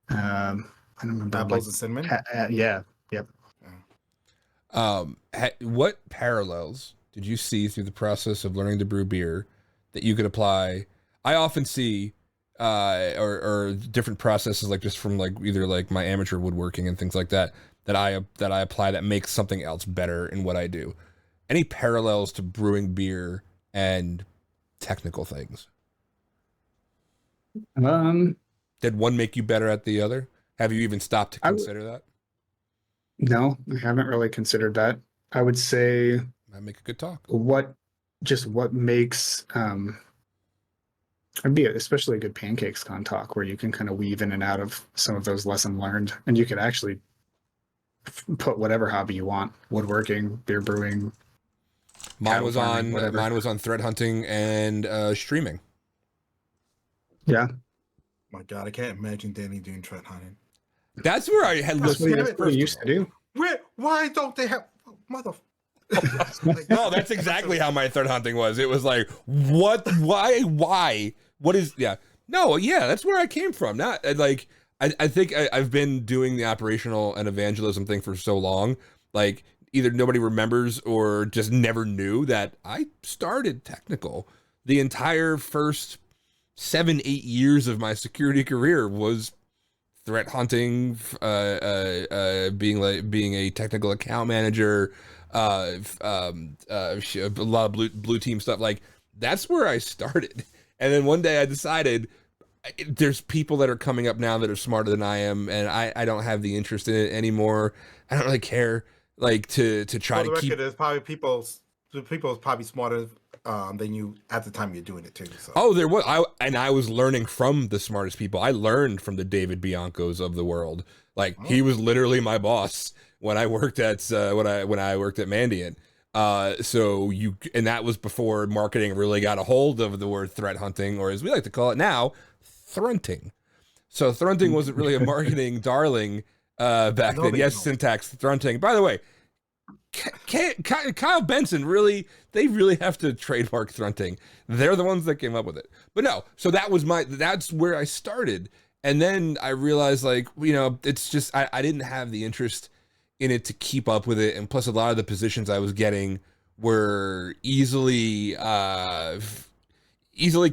I don't remember Apples and cinnamon. Yeah, yep. What parallels did you see through the process of learning to brew beer that you could apply? I often see or different processes, like just from like either like my amateur woodworking and things like that I apply that makes something else better in what I do. Any parallels to brewing beer and technical things? Did one make you better at the other? Have you even stopped to consider that? No, I haven't really considered that. I would say I make a good talk. What makes it'd be especially a good pancakes con talk where you can kind of weave in and out of some of those lessons learned, and you could actually put whatever hobby you want: woodworking, beer brewing. Mine was on thread hunting and streaming. Yeah. My God, I can't imagine Danny doing thread hunting. That's where I had listened. That's what he used to do. Why don't they have mother? No, that's exactly how my thread hunting was. It was like, what? Why? What is? Yeah. No. Yeah, that's where I came from. Not like I think I've been doing the operational and evangelism thing for so long. Like either nobody remembers or just never knew that I started technical. The entire first 7-8 years of my security career was threat hunting, being a technical account manager, a lot of blue team stuff. Like that's where I started. And then one day I decided there's people that are coming up now that are smarter than I am, and I don't have the interest in it anymore. I don't really care. Like to try to keep. There's probably people probably smarter than you at the time you're doing it too. So. Oh, there was. I was learning from the smartest people. I learned from the David Biancos of the world. Like he was literally my boss when I worked at when I worked at Mandiant. And that was before marketing really got a hold of the word threat hunting, or as we like to call it now, thrunting. So thrunting wasn't really a marketing darling back then. Yes, syntax thrunting. By the way, Kyle Benson they really have to trademark thrunting. They're the ones that came up with it. But no, so that's where I started. And then I realized, like, you know, it's just I didn't have the interest in it to keep up with it, and plus a lot of the positions I was getting were easily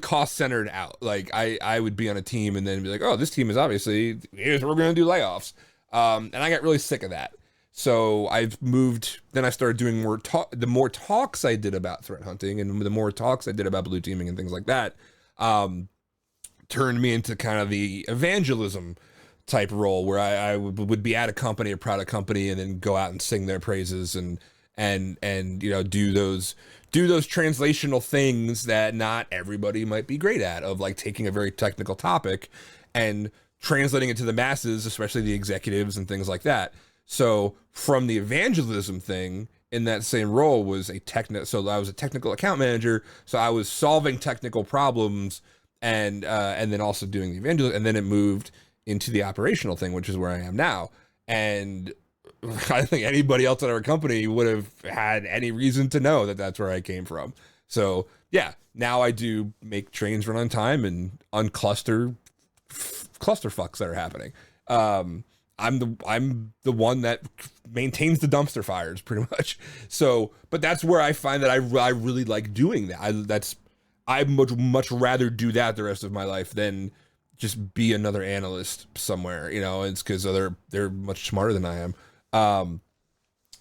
cost centered out. Like I would be on a team and then be like, oh, this team is obviously we're gonna do layoffs, and I got really sick of that. So I've moved. Then I started doing more the more talks I did about threat hunting, and the more talks I did about blue teaming and things like that, turned me into kind of the evangelism type role where I would be at a company, a product company, and then go out and sing their praises and you know do those translational things that not everybody might be great at, of like taking a very technical topic and translating it to the masses, especially the executives and things like that. So from the evangelism thing in that same role was so I was a technical account manager, so I was solving technical problems and then also doing the evangelism, and then it moved into the operational thing, which is where I am now. And I don't think anybody else at our company would have had any reason to know that that's where I came from. So yeah, now I do make trains run on time and uncluster clusterfucks that are happening. I'm the one that maintains the dumpster fires pretty much. So, but that's where I find that I really like doing that. I'd much rather do that the rest of my life than just be another analyst somewhere, you know. It's because they're much smarter than I am.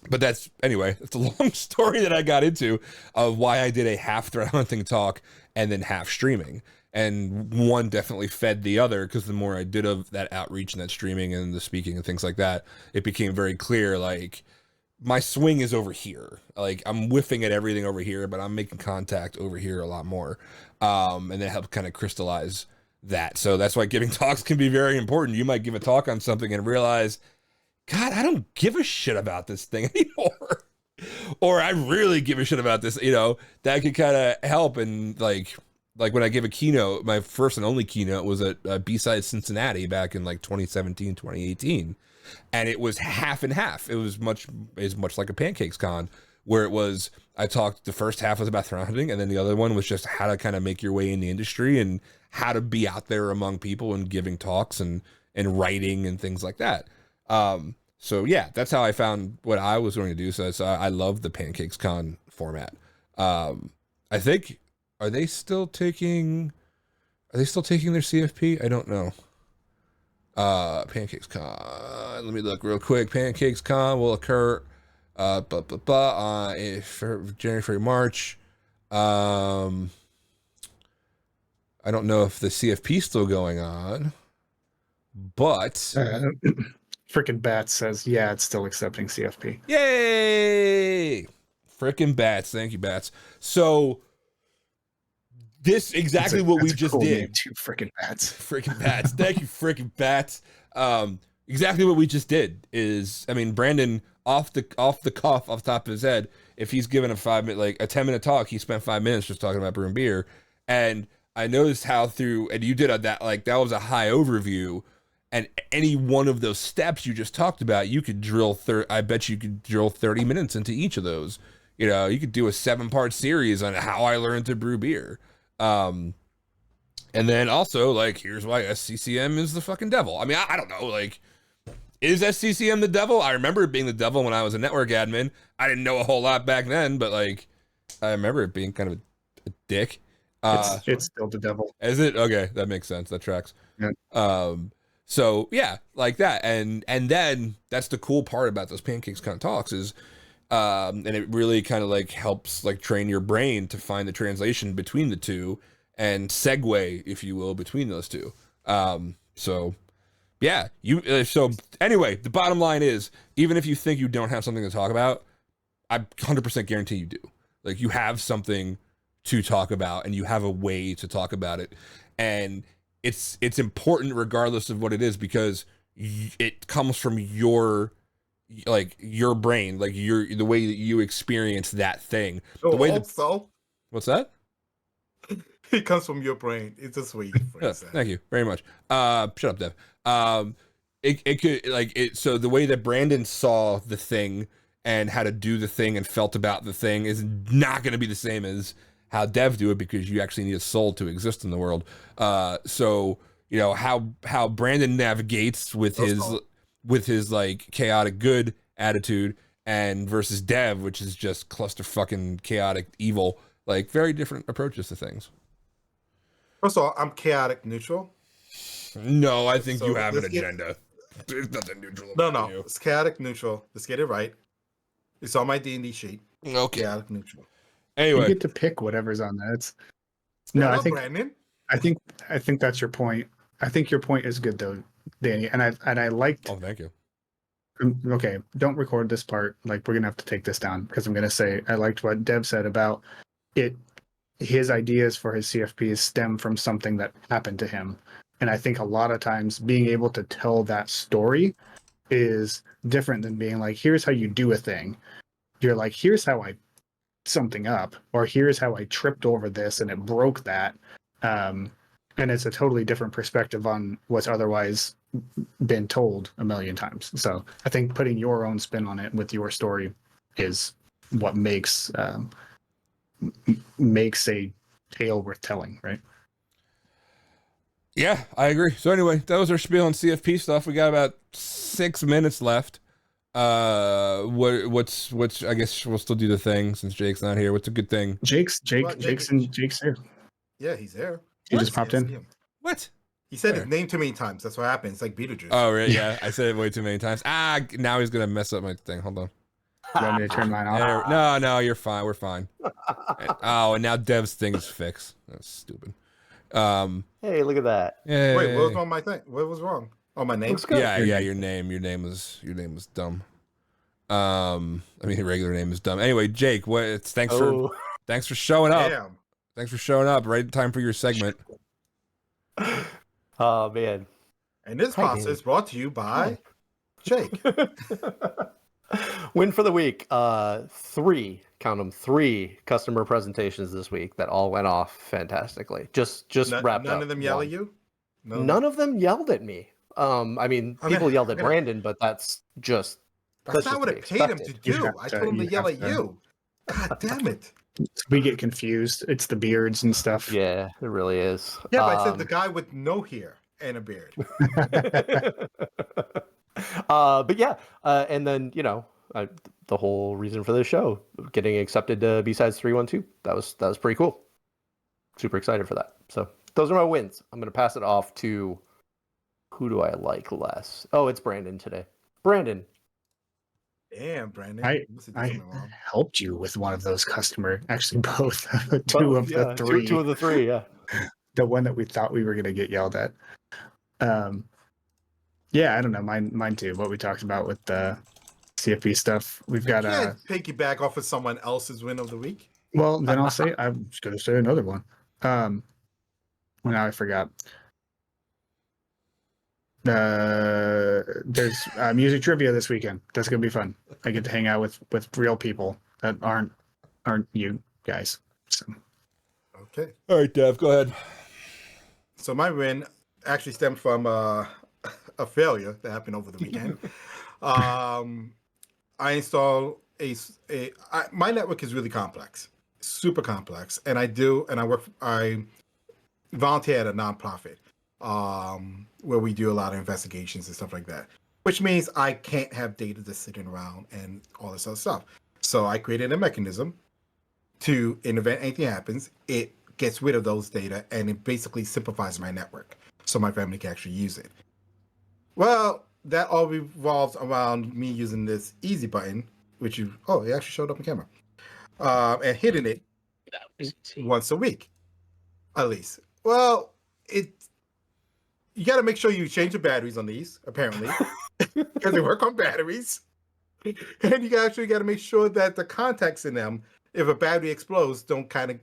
But it's a long story that I got into of why I did a half threat hunting talk and then half streaming. and one definitely fed the other, because the more I did of that outreach and that streaming and the speaking and things like that, it became very clear, like, my swing is over here. Like, I'm whiffing at everything over here, but I'm making contact over here a lot more. And that helped kind of crystallize that. So that's why giving talks can be very important. You might give a talk on something and realize, God, I don't give a shit about this thing anymore. Or I really give a shit about this, you know, that could kind of help. And like when I give a keynote, my first and only keynote was at B-Side Cincinnati back in like 2017, 2018. And it was half and half. It was much like a Pancakes Con, where it was, I talked, the first half was about throne hunting, and then the other one was just how to kind of make your way in the industry and how to be out there among people and giving talks and writing and things like that. So yeah, that's how I found what I was going to do. So I love the Pancakes Con format. I think, are they still taking their CFP? I don't know. Pancakes Con. Let me look real quick. Pancakes Con will occur January, February, March. I don't know if the CFP is still going on, but Frickin' Bats says, yeah, it's still accepting CFP. yay! Frickin' Bats. Thank you, Bats. So this exactly what we just did. Two frickin' Bats. Frickin' Bats. Thank you, frickin' Bats. Exactly what we just did is, I mean, Brandon, off the cuff, off the top of his head, if he's given a 5-minute, like a 10-minute talk, he spent 5 minutes just talking about brew and beer. And I noticed how and you did that was a high overview, and any one of those steps you just talked about, you could drill I bet you could drill 30 minutes into each of those. You know, you could do a 7-part series on how I learned to brew beer. And then also, like, here's why SCCM is the fucking devil. I mean, I don't know, like, is SCCM the devil? I remember it being the devil when I was a network admin. I didn't know a whole lot back then, but, like, I remember it being kind of a dick. It's still the devil. Is it? Okay, that makes sense. That tracks. Yeah. So yeah, like that, and then that's the cool part about those Pancakes Con talks is, and it really kind of like helps like train your brain to find the translation between the two and segue, if you will, between those two. So yeah, so anyway, the bottom line is, even if you think you don't have something to talk about, I 100% guarantee you do. Like, you have something to talk about, and you have a way to talk about it, and it's important regardless of what it is, because it comes from your brain, like the way that you experience that thing. So the way also, what's that? It comes from your brain. It's a sweet phrase. Thank you very much. Shut up, Dev. It could, like, it, so the way that Brandon saw the thing and how to do the thing and felt about the thing is not going to be the same as how Dev do it, because you actually need a soul to exist in the world. So, you know, how Brandon navigates with his like chaotic good attitude and versus Dev, which is just cluster fucking chaotic evil, like, very different approaches to things. First of all, I'm chaotic neutral. No, I think So you have an let's get- agenda. There's nothing neutral No, about no, you. it's chaotic neutral. Let's get it right. It's on my D&D sheet. Okay. Chaotic neutral. You Anyway, get to pick whatever's on that. Stand I up, think Brandon. I think that's your point. I think your point is good though, Danny. And I liked. oh, thank you. Okay, don't record this part. Like, we're gonna have to take this down, because I'm gonna say I liked what Dev said about it. His ideas for his CFPs stem from something that happened to him, and I think a lot of times being able to tell that story is different than being like, here's how you do a thing. You're like, here's how I something up, or here's how I tripped over this and it broke that. And it's a totally different perspective on what's otherwise been told a million times. So I think putting your own spin on it with your story is what makes a tale worth telling, right? Yeah, I agree. So anyway, that was our spiel on CFP stuff. We got about 6 minutes left. What's I guess we'll still do the thing since Jake's not here. What's a good thing? Jake's here. Yeah, he's there. He just popped in. What? He said Where? his name too many times. That's what happens. It's like Beetlejuice. Oh, right. Yeah, I said it way too many times. Now he's gonna mess up my thing. Hold on. You want me to turn mine off? No, you're fine. We're fine. And now Dev's thing is fixed. That's stupid. Hey, look at that. Yeah. Wait, what was on my thing? What was wrong? Oh, my name. Looks good. Yeah, your name was dumb. I mean, your regular name is dumb. Anyway, Jake, thanks for showing up. Damn. Thanks for showing up. Right time for your segment. Oh man. And this Hi, process Danny. is brought to you by Jake. Win for the week. 3, count them, 3 customer presentations this week that all went off fantastically. Just wrapped up. None of them yell at you? None of them yelled at me. I mean, Okay, people yelled at okay. Brandon, but that's That's just not what to I be paid him to expected. do. have I to- told him to you yell have at to. you. God damn it. We get confused. It's the beards and stuff. Yeah, it really is. Yeah, but I said the guy with no hair and a beard. But yeah, and then the whole reason for this show, getting accepted to B-Sides 312, that was pretty cool. Super excited for that. So those are my wins. I'm gonna pass it off to who do I like less? Oh, it's Brandon today. Brandon. Damn, Brandon. I You must have done I something wrong. helped you with one of those customer. Actually, both. Two Both, of yeah, the 3. Two of the 3, yeah. The one that we thought we were gonna get yelled at. Yeah, I don't know. Mine too. What we talked about with the CFP stuff. We've got You can't piggyback off of someone else's win of the week. Well, then I'll say I was gonna say another one. Well, now I forgot. There's music trivia this weekend. That's gonna be fun. I get to hang out with real people that aren't you guys. So. Okay. All right, Dev, go ahead. So my win actually stemmed from a failure that happened over the weekend. I installed my network is really complex, super complex, and I volunteer at a nonprofit where we do a lot of investigations and stuff like that, which means I can't have data just sitting around and all this other stuff. So I created a mechanism to, in the event anything happens, it gets rid of those data and it basically simplifies my network so my family can actually use it. Well, that all revolves around me using this easy button, which it actually showed up on camera, and hitting it once a week, at least. Well, you got to make sure you change the batteries on these, apparently, because they work on batteries. And you actually got to make sure that the contacts in them, if a battery explodes, don't kind of,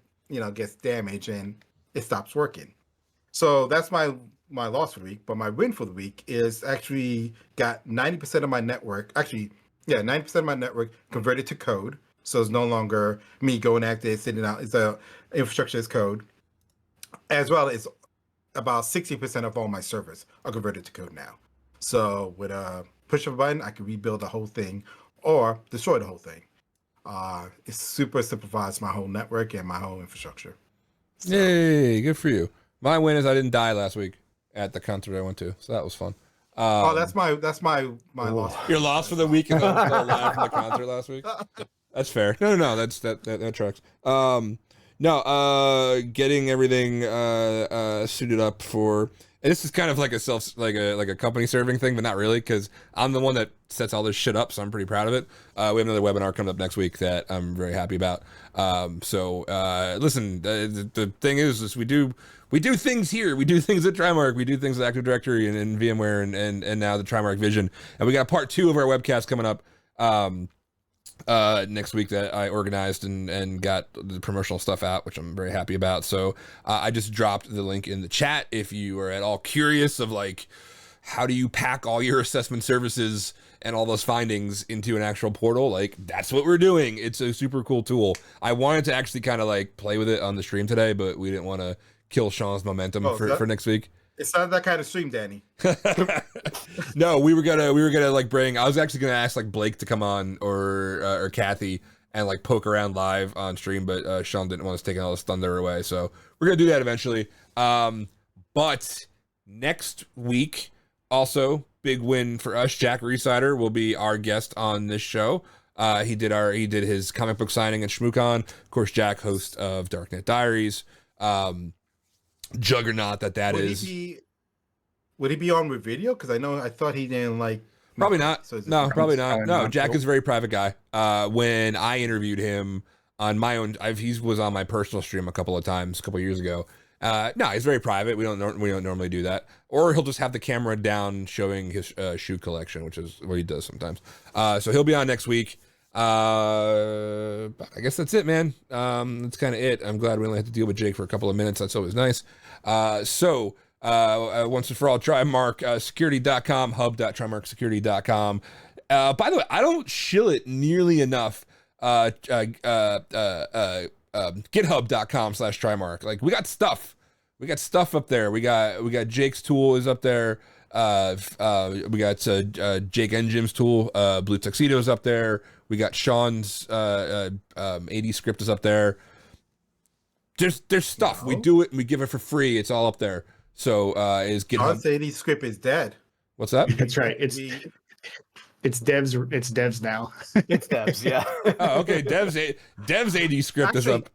gets damaged and it stops working. So that's my loss for the week. But my win for the week is actually got 90% of my network, 90% of my network converted to code. So it's no longer me going out there, sitting out. It's the infrastructure as code, as well as about 60% of all my servers are converted to code now. So with a push of a button, I can rebuild the whole thing or destroy the whole thing. It super simplifies my whole network and my whole infrastructure. So, Yay, good for you. My win is I didn't die last week at the concert I went to, so that was fun. that's my loss. Your loss for the week is I'm still alive from the concert last week. That's fair. No, that tracks. Getting everything suited up for. And this is kind of like a company serving thing, but not really, because I'm the one that sets all this shit up, so I'm pretty proud of it. We have another webinar coming up next week that I'm very happy about. Listen, the thing is we do things here. We do things at Trimark. We do things at Active Directory and VMware and now the Trimark Vision. And we got part 2 of our webcast coming up next week that I organized and got the promotional stuff out, which I'm very happy about. So I just dropped the link in the chat if you are at all curious of like how do you pack all your assessment services and all those findings into an actual portal. Like, that's what we're doing. It's a super cool tool. I wanted to actually kind of like play with it on the stream today, but we didn't want to kill Sean's momentum for next week. It's not that kind of stream, Danny. No, we were gonna like bring. I was actually gonna ask like Blake to come on or Kathy and like poke around live on stream, but Sean didn't want us taking all his thunder away, so we're gonna do that eventually. But next week, also big win for us. Jack Resider will be our guest on this show. He did his comic book signing at ShmooCon. Of course, Jack, host of Darknet Diaries. Juggernaut that is. Would he be on with video? Because I thought he didn't like. Probably not. So No, probably not. No, not Jack cool. is a very private guy. When I interviewed him on my own, he was on my personal stream a couple of years ago, No, he's very private. We don't normally do that. Or he'll just have the camera down showing his shoe collection, which is what he does sometimes. So he'll be on next week. I guess that's it, man. That's kind of it. I'm glad we only had to deal with Jake for a couple of minutes. That's always nice. Once and for all, Trimark security.com, hub.trimarksecurity.com. By the way, I don't shill it nearly enough. GitHub.com/Trimark. Like, we got stuff up there. We got Jake's tool is up there. We got Jake and Jim's tool. Blue Tuxedo's up there. We got Sean's AD script is up there. There's stuff. We do it and we give it for free. It's all up there. So is GitHub. Sean's AD script is dead. What's that? That's right. It's devs. It's devs now. It's devs, yeah. Oh, okay. Dev's AD script is up.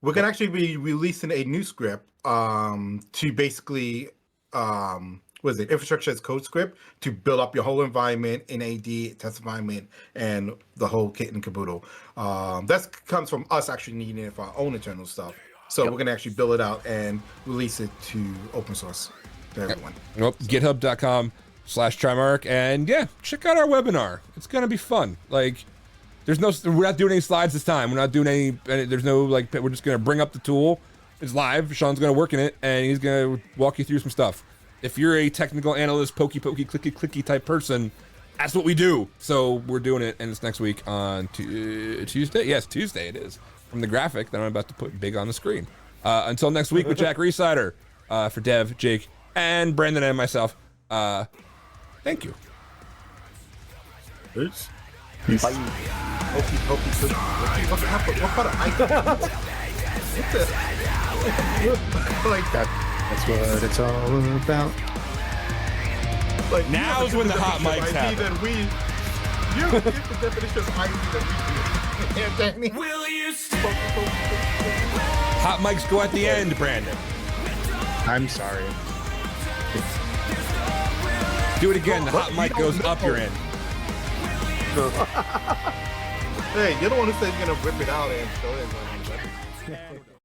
We're gonna actually be releasing a new script to basically infrastructure as code script to build up your whole environment in AD, test environment, and the whole kit and caboodle. That comes from us actually needing it for our own internal stuff. So we're gonna actually build it out and release it to open source to everyone. Nope. GitHub.com/Trimark, and yeah, check out our webinar. It's gonna be fun. Like, we're not doing any slides this time. We're not doing any. There's no like. We're just gonna bring up the tool. It's live. Sean's gonna work in it, and he's gonna walk you through some stuff. If you're a technical analyst, pokey, clicky type person, that's what we do. So we're doing it, and it's next week on Tuesday. Yes, Tuesday it is. From the graphic that I'm about to put big on the screen. Until next week with Jack Resider, for Dev, Jake, and Brandon and myself. Thank you. Peace. Bye. What happened? What part of like that? That's what it's all about. Like, Now's when the hot mics happen. You get the definition of IP that we do. Yeah, Danny. Will you stay? Hot mics go at the end, Brandon. I'm sorry. Do it again. The hot mic goes up your end. Hey, you're the one who said you're gonna rip it out and show it.